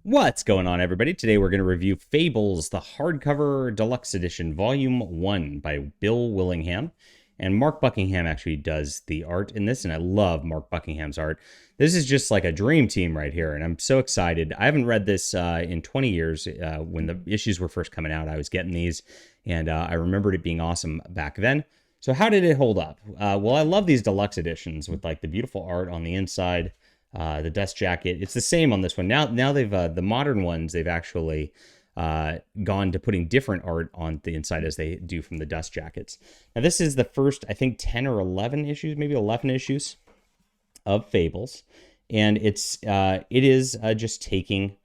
What's going on, everybody? Today we're going to review Fables, the hardcover deluxe edition, volume 1 by Bill Willingham. And Mark Buckingham actually does the art in this, and I love Mark Buckingham's art. This is just like a dream team right here, and I'm so excited. I haven't read this in 20 years. When the issues were first coming out, I was getting these, and I remembered it being awesome back then. So how did it hold up? Well, I love these deluxe editions with like the beautiful art on the inside. The dust jacket, it's the same on this one. Now they've the modern ones, they've actually gone to putting different art on the inside as they do from the dust jackets. Now this is the first, I think, 10 or 11 issues, maybe 11 issues of Fables, and it is just taking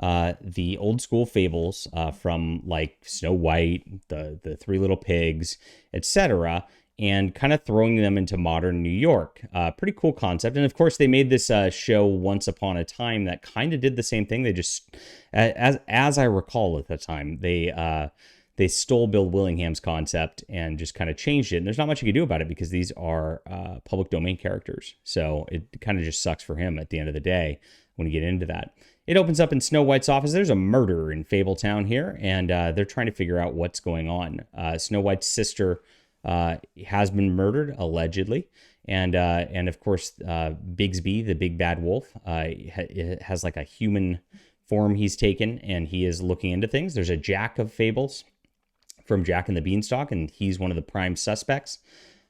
the old school Fables from like Snow White, the Three Little Pigs, etc., and kind of throwing them into modern New York. Pretty cool concept. And of course, they made this show Once Upon a Time that kind of did the same thing. They just, as I recall at the time, they stole Bill Willingham's concept and just kind of changed it. And there's not much you can do about it because these are public domain characters. So it kind of just sucks for him at the end of the day when you get into that. It opens up in Snow White's office. There's a murder in Fabletown here, and they're trying to figure out what's going on. Snow White's sister has been murdered, allegedly. And of course, Bigsby, the big bad wolf, has like a human form he's taken, and he is looking into things. There's a Jack of Fables from Jack and the Beanstalk, and he's one of the prime suspects,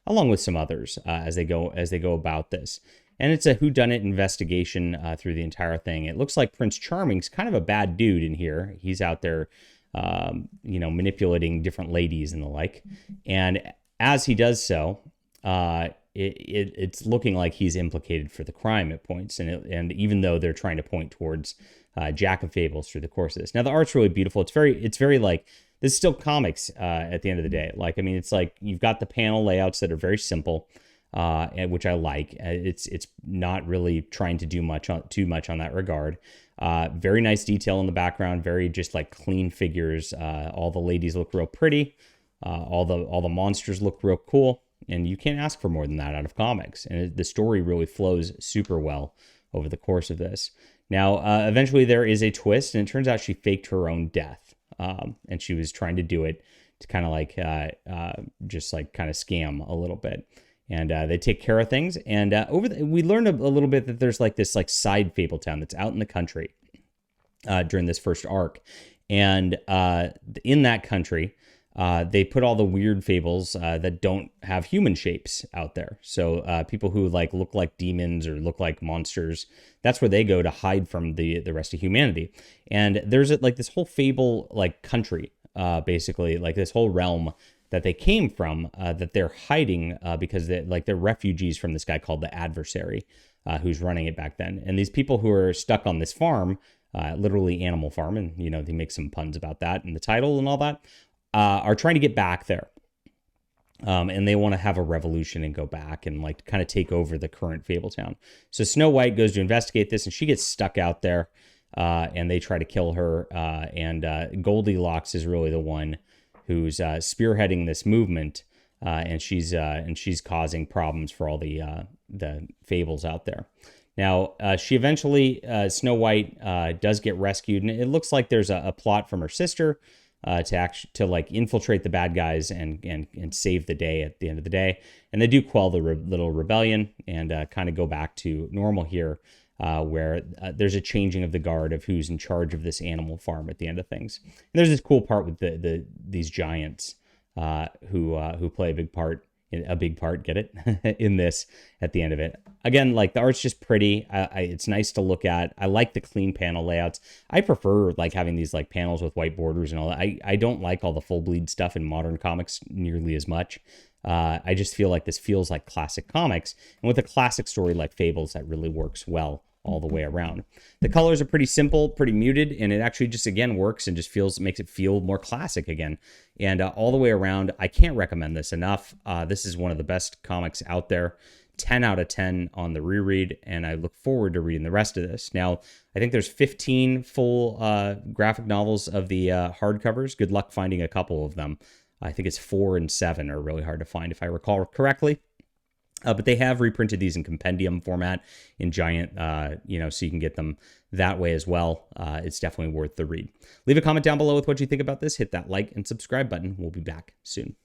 along with some others as they go about this. And it's a whodunit investigation through the entire thing. It looks like Prince Charming's kind of a bad dude in here. He's out there, manipulating different ladies and the like. And as he does so, it's looking like he's implicated for the crime at points. And even though they're trying to point towards Jack of Fables through the course of this. Now, the art's really beautiful. It's very like, this is still comics at the end of the day. Like, I mean, it's like you've got the panel layouts that are very simple, which I like. It's not really trying to do too much on that regard. Very nice detail in the background. Very just like clean figures. All the ladies look real pretty. All the monsters look real cool, and you can't ask for more than that out of comics. And the story really flows super well over the course of this. Now, eventually there is a twist, and it turns out she faked her own death, and she was trying to do it to kind of like just like kind of scam a little bit. And they take care of things. And we learned a little bit that there's like this like side Fabletown that's out in the country during this first arc, and in that country. They put all the weird fables that don't have human shapes out there. So people who like look like demons or look like monsters, that's where they go to hide from the rest of humanity. And there's like this whole fable like country, basically like this whole realm that they came from that they're hiding because they're refugees from this guy called the Adversary, who's running it back then. And these people who are stuck on this farm, literally Animal Farm, and they make some puns about that in the title and all that. Are trying to get back there. And they want to have a revolution and go back and like kind of take over the current Fabletown. So Snow White goes to investigate this, and she gets stuck out there, and they try to kill her. And Goldilocks is really the one who's spearheading this movement, and she's causing problems for all the fables out there. Now, she eventually, Snow White does get rescued, and it looks like there's a plot from her sister to like infiltrate the bad guys and save the day at the end of the day. And they do quell the little rebellion and kind of go back to normal here, where there's a changing of the guard of who's in charge of this animal farm at the end of things. And there's this cool part with these giants who play a big part, get it, in this at the end of it. Again, like the art's just pretty. It's nice to look at. I like the clean panel layouts. I prefer like having these like panels with white borders and all that. I don't like all the full bleed stuff in modern comics nearly as much. I just feel like this feels like classic comics. And with a classic story like Fables, that really works well all the way around. The colors are pretty simple, pretty muted, and it actually just again works and just makes it feel more classic again. And all the way around, I can't recommend this enough. This is one of the best comics out there. 10 out of 10 on the reread, and I look forward to reading the rest of this. Now, I think there's 15 full graphic novels of the hardcovers. Good luck finding a couple of them. I think it's 4 and 7 are really hard to find, if I recall correctly. But they have reprinted these in compendium format in giant, so you can get them that way as well. It's definitely worth the read. Leave a comment down below with what you think about this. Hit that like and subscribe button. We'll be back soon.